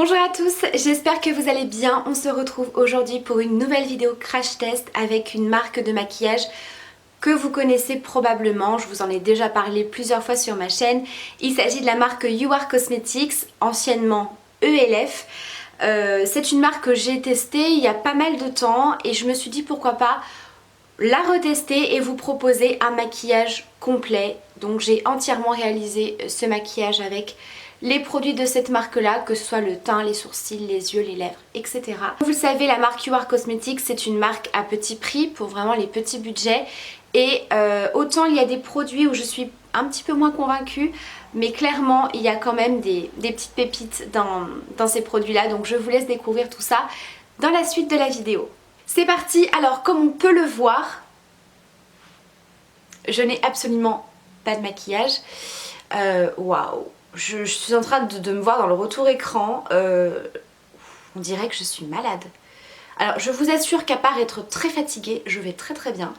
Bonjour à tous, j'espère que vous allez bien. On se retrouve aujourd'hui pour une nouvelle vidéo crash test avec une marque de maquillage que vous connaissez probablement. Je vous en ai déjà parlé plusieurs fois sur ma chaîne. Il s'agit de la marque You Are Cosmetics, anciennement ELF. C'est une marque que j'ai testée il y a pas mal de temps et je me suis dit pourquoi pas la retester et vous proposer un maquillage complet. Donc j'ai entièrement réalisé ce maquillage avec les produits de cette marque là, que ce soit le teint, les sourcils, les yeux, les lèvres, etc. Vous le savez, la marque You Are Cosmetics c'est une marque à petit prix pour vraiment les petits budgets. Et autant il y a des produits où je suis un petit peu moins convaincue, mais clairement il y a quand même des petites pépites dans ces produits là. Donc je vous laisse découvrir tout ça dans la suite de la vidéo. C'est parti. Alors comme on peut le voir, je n'ai absolument pas de maquillage. Waouh, je suis en train de me voir dans le retour écran. On dirait que je suis malade. Alors je vous assure qu'à part être très fatiguée, je vais très bien.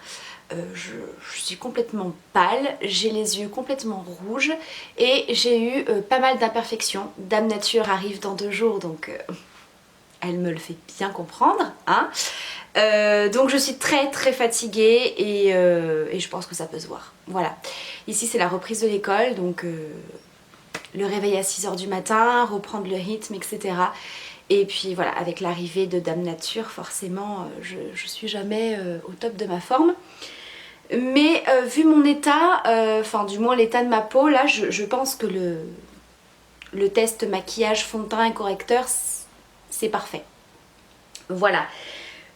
Je suis complètement pâle, j'ai les yeux complètement rouges et j'ai eu pas mal d'imperfections. Dame Nature arrive dans 2 jours, donc elle me le fait bien comprendre, hein. Donc je suis très fatiguée et je pense que ça peut se voir. Voilà, ici c'est la reprise de l'école, donc le réveil à 6 h du matin, reprendre le rythme, etc. Et puis voilà, avec l'arrivée de Dame Nature, forcément je suis jamais au top de ma forme. Mais vu mon état, enfin du moins l'état de ma peau, là je pense que le test maquillage, fond de teint et correcteur, c'est parfait. Voilà.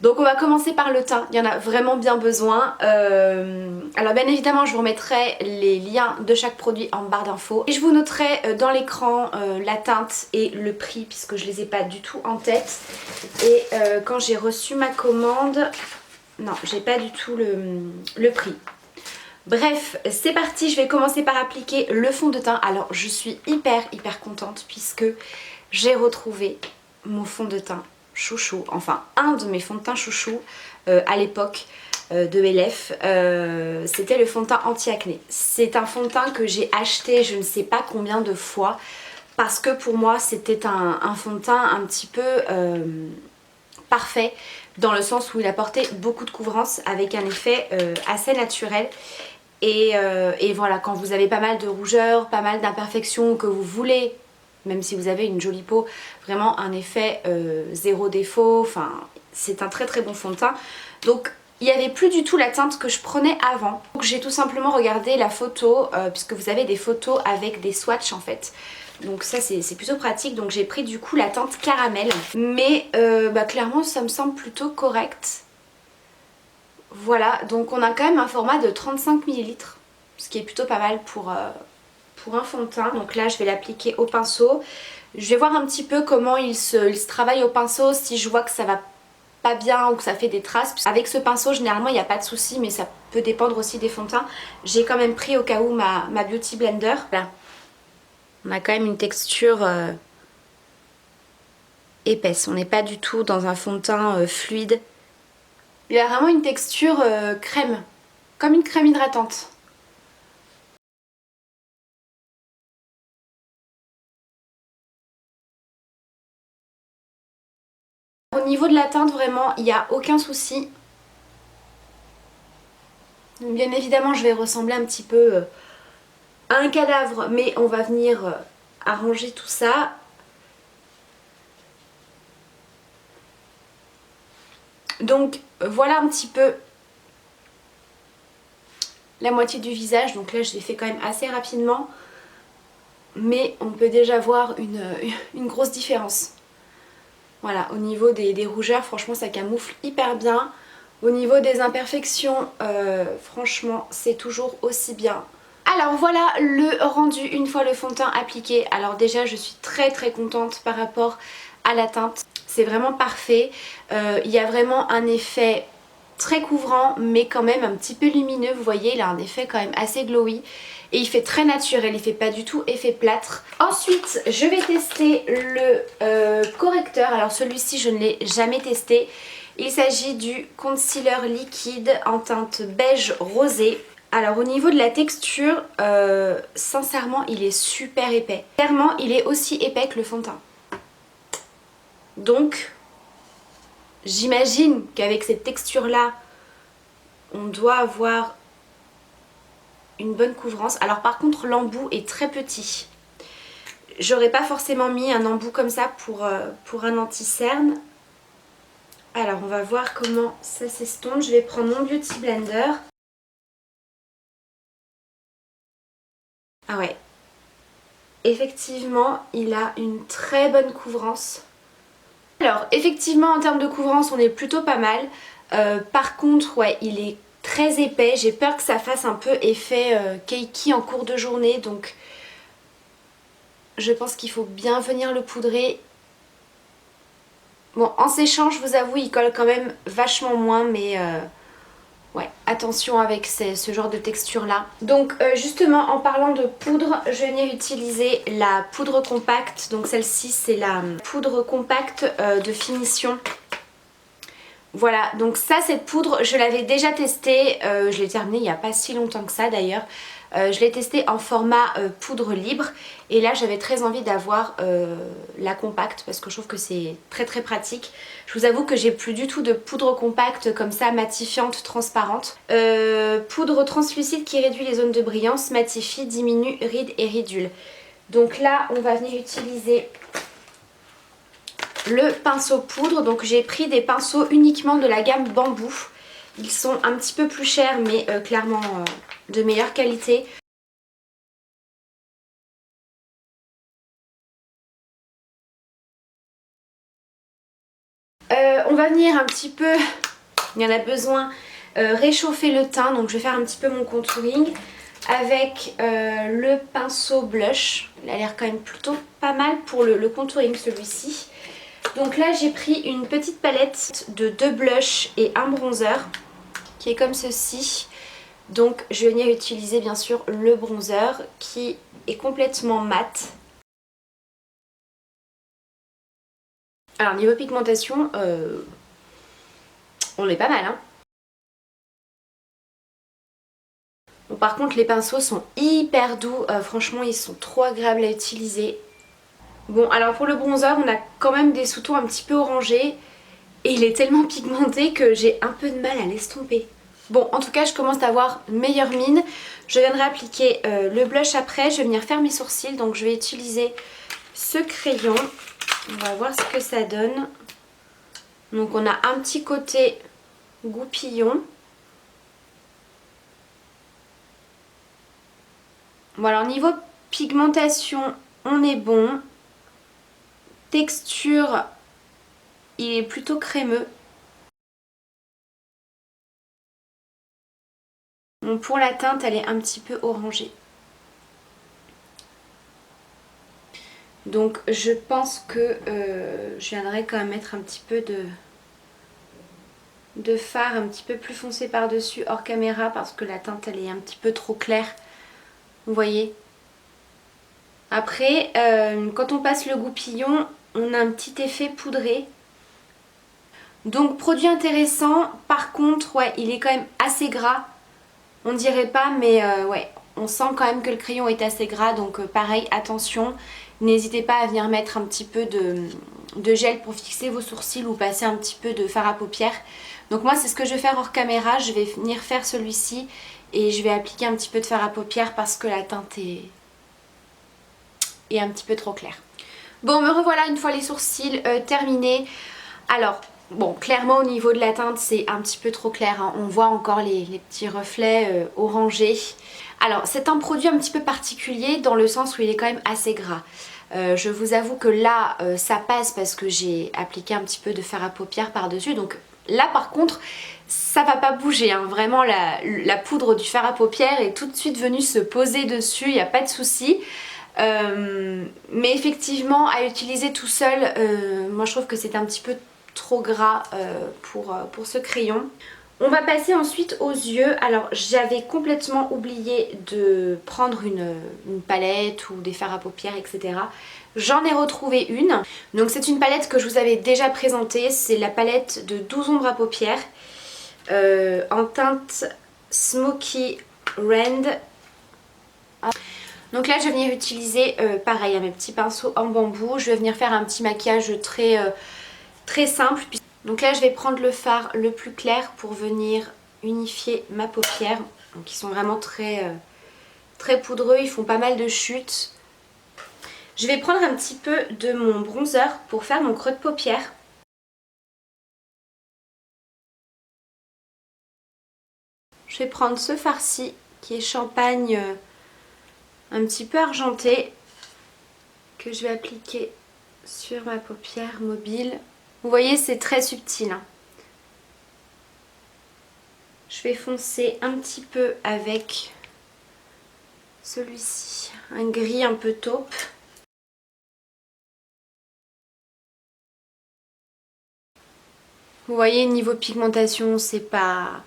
Donc on va commencer par le teint, il y en a vraiment bien besoin. Alors bien évidemment je vous remettrai les liens de chaque produit en barre d'infos. Et je vous noterai dans l'écran la teinte et le prix puisque je les ai pas du tout en tête. Et quand j'ai reçu ma commande, non j'ai pas du tout le prix. Bref, c'est parti, je vais commencer par appliquer le fond de teint. Alors je suis hyper contente puisque j'ai retrouvé mon fond de teint chouchou, enfin un de mes fonds de teint chouchou à l'époque de LF, c'était le fond de teint anti-acné. C'est un fond de teint que j'ai acheté je ne sais pas combien de fois parce que pour moi c'était un fond de teint un petit peu parfait dans le sens où il apportait beaucoup de couvrance avec un effet assez naturel. Et voilà, quand vous avez pas mal de rougeurs, pas mal d'imperfections, que vous voulez, même si vous avez une jolie peau, vraiment un effet zéro défaut, enfin c'est un très bon fond de teint. Donc il n'y avait plus du tout la teinte que je prenais avant. Donc j'ai tout simplement regardé la photo, puisque vous avez des photos avec des swatchs en fait. Donc ça c'est plutôt pratique, donc j'ai pris du coup la teinte caramel. Mais clairement ça me semble plutôt correct. Voilà, donc on a quand même un format de 35 ml, ce qui est plutôt pas mal pour un fond de teint. Donc là je vais l'appliquer au pinceau. Je vais voir un petit peu comment il se travaille au pinceau, si je vois que ça va pas bien ou que ça fait des traces. Avec ce pinceau généralement il n'y a pas de souci, mais ça peut dépendre aussi des fonds de teint. J'ai quand même pris au cas où ma Beauty Blender. Là, on a quand même une texture épaisse, on n'est pas du tout dans un fond de teint fluide. Il a vraiment une texture crème, comme une crème hydratante. Au niveau de la teinte, vraiment, il n'y a aucun souci. Donc, bien évidemment, je vais ressembler un petit peu à un cadavre, mais on va venir arranger tout ça. Donc, voilà un petit peu la moitié du visage. Donc là, je l'ai fait quand même assez rapidement. Mais on peut déjà voir une grosse différence. Voilà, au niveau des rougeurs, franchement ça camoufle hyper bien. Au niveau des imperfections, franchement c'est toujours aussi bien. Alors voilà le rendu une fois le fond de teint appliqué. Alors déjà je suis très contente par rapport à la teinte. C'est vraiment parfait. Il y a vraiment un effet très couvrant mais quand même un petit peu lumineux. Vous voyez, il a un effet quand même assez glowy. Et il fait très naturel, il fait pas du tout effet plâtre. Ensuite, je vais tester le correcteur. Alors celui-ci, je ne l'ai jamais testé. Il s'agit du concealer liquide en teinte beige rosé. Alors au niveau de la texture, sincèrement, il est super épais. Clairement, il est aussi épais que le fond de teint. Donc j'imagine qu'avec cette texture là on doit avoir une bonne couvrance. Alors par contre l'embout est très petit. J'aurais pas forcément mis un embout comme ça pour un anti-cerne. Alors on va voir comment ça s'estompe. Je vais prendre mon Beauty Blender. Ah ouais. Effectivement, il a une très bonne couvrance. Alors effectivement en termes de couvrance on est plutôt pas mal. Par contre ouais il est très épais. J'ai peur que ça fasse un peu effet cakey en cours de journée. Donc je pense qu'il faut bien venir le poudrer. Bon, en séchant, je vous avoue, il colle quand même vachement moins, mais ouais, attention avec ce genre de texture là. Donc justement, en parlant de poudre, je vais venir utiliser la poudre compacte. Donc celle-ci, c'est la poudre compacte de finition. Voilà, donc ça, cette poudre, je l'avais déjà testée. Je l'ai terminée il n'y a pas si longtemps que ça d'ailleurs. Je l'ai testée en format poudre libre et là j'avais très envie d'avoir la compacte parce que je trouve que c'est très très pratique. Je vous avoue que j'ai plus du tout de poudre compacte comme ça, matifiante, transparente. Poudre translucide qui réduit les zones de brillance, matifie, diminue rides et ridules. Donc là on va venir utiliser le pinceau poudre. Donc j'ai pris des pinceaux uniquement de la gamme bambou. Ils sont un petit peu plus chers mais clairement de meilleure qualité. On va venir un petit peu, il y en a besoin, réchauffer le teint. Donc je vais faire un petit peu mon contouring avec le pinceau blush. Il a l'air quand même plutôt pas mal pour le contouring celui-ci. Donc là j'ai pris une petite palette de 2 blushs et un bronzer qui est comme ceci. Donc je vais venir utiliser bien sûr le bronzer qui est complètement mat. Alors niveau pigmentation, on est pas mal hein. Bon, par contre les pinceaux sont hyper doux, franchement ils sont trop agréables à utiliser. Bon alors pour le bronzer on a quand même des sous-tons un petit peu orangés et il est tellement pigmenté que j'ai un peu de mal à l'estomper. Bon en tout cas je commence à avoir une meilleure mine. Je viendrai appliquer le blush après, je vais venir faire mes sourcils. Donc je vais utiliser ce crayon. On va voir ce que ça donne. Donc on a un petit côté goupillon. Bon alors niveau pigmentation on est bon. Texture il est plutôt crémeux. Bon, pour la teinte elle est un petit peu orangée. Donc je pense que je viendrai quand même mettre un petit peu de fard un petit peu plus foncé par dessus hors caméra parce que la teinte elle est un petit peu trop claire. Vous voyez. Après quand on passe le goupillon on a un petit effet poudré. Donc produit intéressant. Par contre ouais il est quand même assez gras. On dirait pas mais ouais on sent quand même que le crayon est assez gras. Donc pareil attention. N'hésitez pas à venir mettre un petit peu de gel pour fixer vos sourcils ou passer un petit peu de fard à paupières. Donc moi c'est ce que je vais faire hors caméra, je vais venir faire celui-ci et je vais appliquer un petit peu de fard à paupières parce que la teinte est un petit peu trop claire. Bon me revoilà une fois les sourcils terminés. Alors bon clairement au niveau de la teinte c'est un petit peu trop clair hein. On voit encore les petits reflets orangés. Alors c'est un produit un petit peu particulier dans le sens où il est quand même assez gras. Je vous avoue que là ça passe parce que j'ai appliqué un petit peu de fard à paupières par dessus. Donc là par contre ça va pas bouger hein. Vraiment la poudre du fard à paupières est tout de suite venue se poser dessus, il n'y a pas de souci. Mais effectivement à utiliser tout seul, moi je trouve que c'est un petit peu trop gras pour ce crayon. On va passer ensuite aux yeux. Alors j'avais complètement oublié de prendre une palette ou des fards à paupières etc. J'en ai retrouvé une. Donc c'est une palette que je vous avais déjà présentée. C'est la palette de 12 ombres à paupières en teinte Smoky Rand. Donc là je vais venir utiliser pareil mes petits pinceaux en bambou. Je vais venir faire un petit maquillage très très simple. Donc là je vais prendre le fard le plus clair pour venir unifier ma paupière. Donc ils sont vraiment très poudreux, ils font pas mal de chutes. Je vais prendre un petit peu de mon bronzer pour faire mon creux de paupière. Je vais prendre ce fard-ci qui est champagne un petit peu argenté que je vais appliquer sur ma paupière mobile. Vous voyez, c'est très subtil, hein. Je vais foncer un petit peu avec celui-ci, un gris un peu taupe. Vous voyez, niveau pigmentation, c'est pas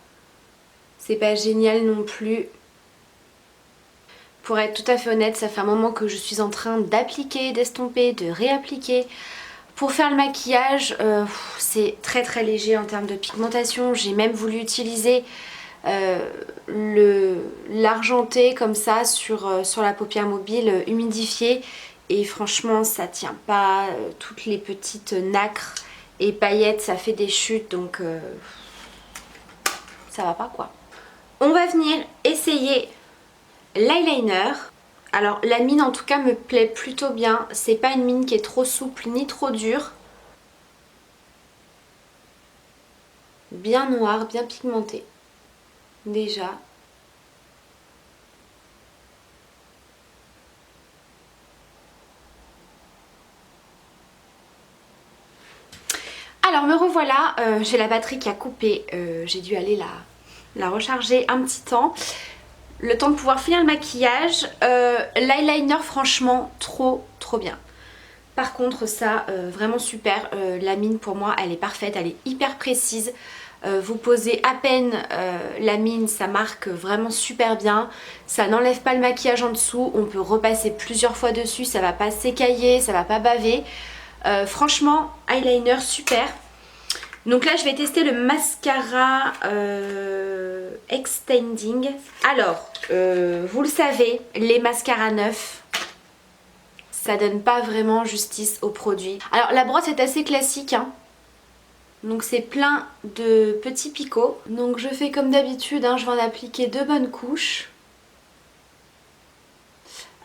génial non plus. Pour être tout à fait honnête, ça fait un moment que je suis en train d'appliquer, d'estomper, de réappliquer. Pour faire le maquillage, c'est très léger en termes de pigmentation. J'ai même voulu utiliser l'argenté comme ça sur la paupière mobile humidifiée. Et franchement, ça tient pas. Toutes les petites nacres et paillettes, ça fait des chutes. Donc ça va pas quoi. On va venir essayer l'eyeliner. Alors la mine en tout cas me plaît plutôt bien. C'est pas une mine qui est trop souple ni trop dure. Bien noire, bien pigmentée. Déjà. Alors me revoilà, j'ai la batterie qui a coupé, j'ai dû aller la recharger un petit temps. Le temps de pouvoir finir le maquillage. L'eyeliner franchement trop bien. Par contre ça vraiment super, la mine pour moi elle est parfaite, elle est hyper précise. Vous posez à peine la mine, ça marque vraiment super bien. Ça n'enlève pas le maquillage en dessous, on peut repasser plusieurs fois dessus, ça va pas s'écailler, ça va pas baver. Franchement eyeliner super. Donc là je vais tester le mascara Extending. Alors vous le savez, les mascaras neufs ça donne pas vraiment justice au produit. Alors la brosse est assez classique hein. Donc c'est plein de petits picots. Donc je fais comme d'habitude hein, je vais en appliquer 2 bonnes couches.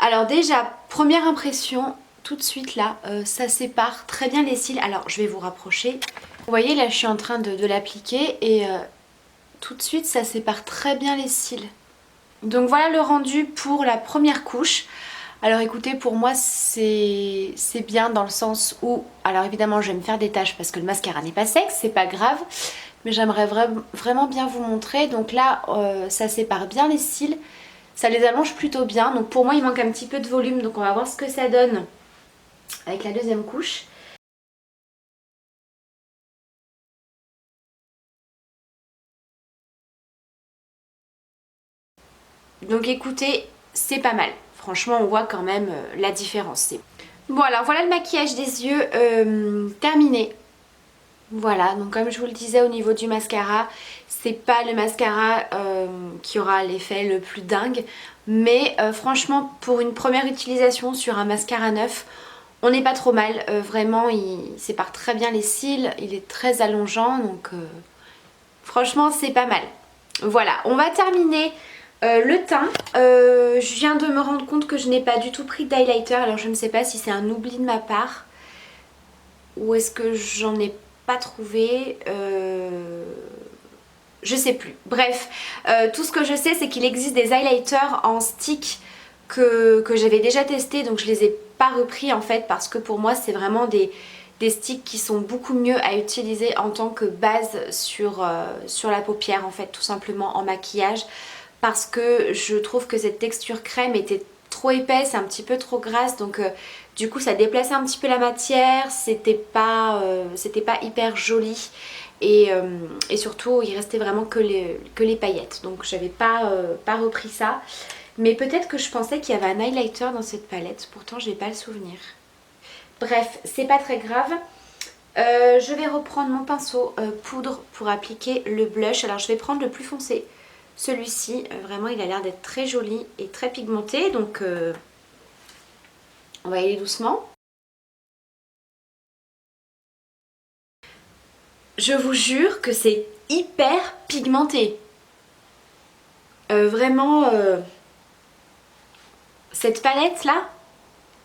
Alors déjà première impression tout de suite là, ça sépare très bien les cils. Alors je vais vous rapprocher. Vous voyez là je suis en train de l'appliquer et tout de suite ça sépare très bien les cils. Donc voilà le rendu pour la première couche. Alors écoutez, pour moi c'est bien dans le sens où, alors évidemment je vais me faire des taches parce que le mascara n'est pas sec, c'est pas grave, mais j'aimerais vraiment bien vous montrer. Donc là ça sépare bien les cils, ça les allonge plutôt bien, donc pour moi il manque un petit peu de volume, donc on va voir ce que ça donne avec la deuxième couche. Donc écoutez, c'est pas mal. Franchement, on voit quand même la différence. Bon alors voilà le maquillage des yeux terminé. Voilà, donc comme je vous le disais au niveau du mascara, c'est pas le mascara qui aura l'effet le plus dingue. Mais franchement, pour une première utilisation sur un mascara neuf, on n'est pas trop mal. Vraiment, il sépare très bien les cils, il est très allongeant, donc franchement c'est pas mal. Voilà, on va terminer le teint. Je viens de me rendre compte que je n'ai pas du tout pris d'highlighter. Alors je ne sais pas si c'est un oubli de ma part ou est-ce que j'en ai pas trouvé. Je sais plus. Bref, tout ce que je sais c'est qu'il existe des highlighters en stick que j'avais déjà testé, donc je les ai pas repris en fait parce que pour moi c'est vraiment des sticks qui sont beaucoup mieux à utiliser en tant que base sur la paupière en fait, tout simplement en maquillage, parce que je trouve que cette texture crème était trop épaisse, un petit peu trop grasse, donc du coup ça déplaçait un petit peu la matière, c'était pas hyper joli et surtout il restait vraiment que les paillettes, donc j'avais pas repris ça. Mais peut-être que je pensais qu'il y avait un highlighter dans cette palette, pourtant je n'ai pas le souvenir. Bref, c'est pas très grave. Je vais reprendre mon pinceau poudre pour appliquer le blush. Alors je vais prendre le plus foncé, celui-ci. Vraiment il a l'air d'être très joli et très pigmenté, donc on va y aller doucement. je vous jure que c'est hyper pigmenté. Vraiment, cette palette là,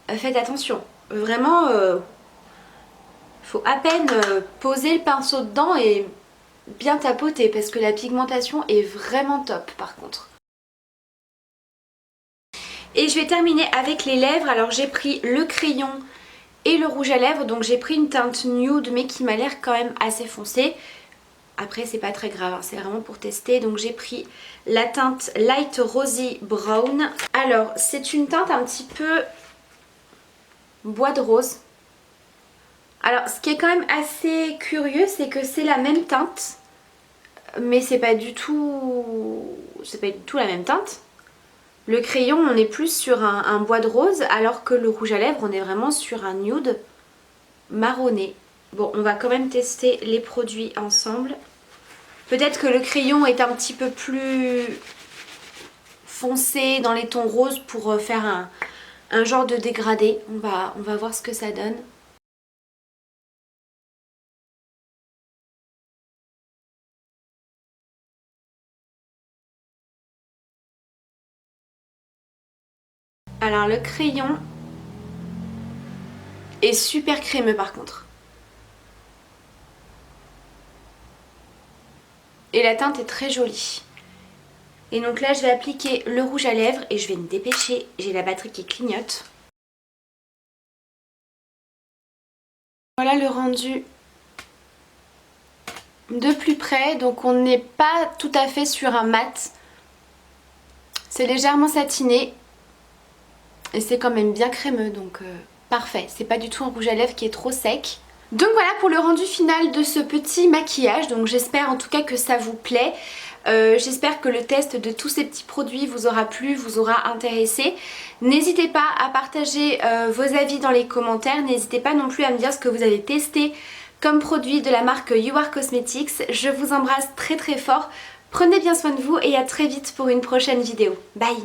faites attention. Vraiment, faut à peine poser le pinceau dedans et bien tapoter parce que la pigmentation est vraiment top par contre. Et je vais terminer avec les lèvres. Alors j'ai pris le crayon et le rouge à lèvres, donc j'ai pris une teinte nude mais qui m'a l'air quand même assez foncée. Après c'est pas très grave, hein, c'est vraiment pour tester. Donc j'ai pris la teinte Light Rosy Brown. Alors c'est une teinte un petit peu bois de rose. Alors ce qui est quand même assez curieux, c'est que c'est la même teinte, mais c'est pas du tout la même teinte. Le crayon, on est plus sur un bois de rose, alors que le rouge à lèvres, on est vraiment sur un nude marronné. Bon, on va quand même tester les produits ensemble. Peut-être que le crayon est un petit peu plus foncé dans les tons roses pour faire un genre de dégradé. On va voir ce que ça donne. Alors le crayon est super crémeux par contre. Et la teinte est très jolie. Et donc là je vais appliquer le rouge à lèvres et je vais me dépêcher, j'ai la batterie qui clignote. Voilà le rendu de plus près, donc on n'est pas tout à fait sur un mat. C'est légèrement satiné et c'est quand même bien crémeux, donc parfait. C'est pas du tout un rouge à lèvres qui est trop sec. Donc voilà pour le rendu final de ce petit maquillage, donc j'espère en tout cas que ça vous plaît. J'espère que le test de tous ces petits produits vous aura plu, vous aura intéressé. N'hésitez pas à partager vos avis dans les commentaires, n'hésitez pas non plus à me dire ce que vous avez testé comme produit de la marque You Are Cosmetics. Je vous embrasse très très fort, prenez bien soin de vous et à très vite pour une prochaine vidéo. Bye!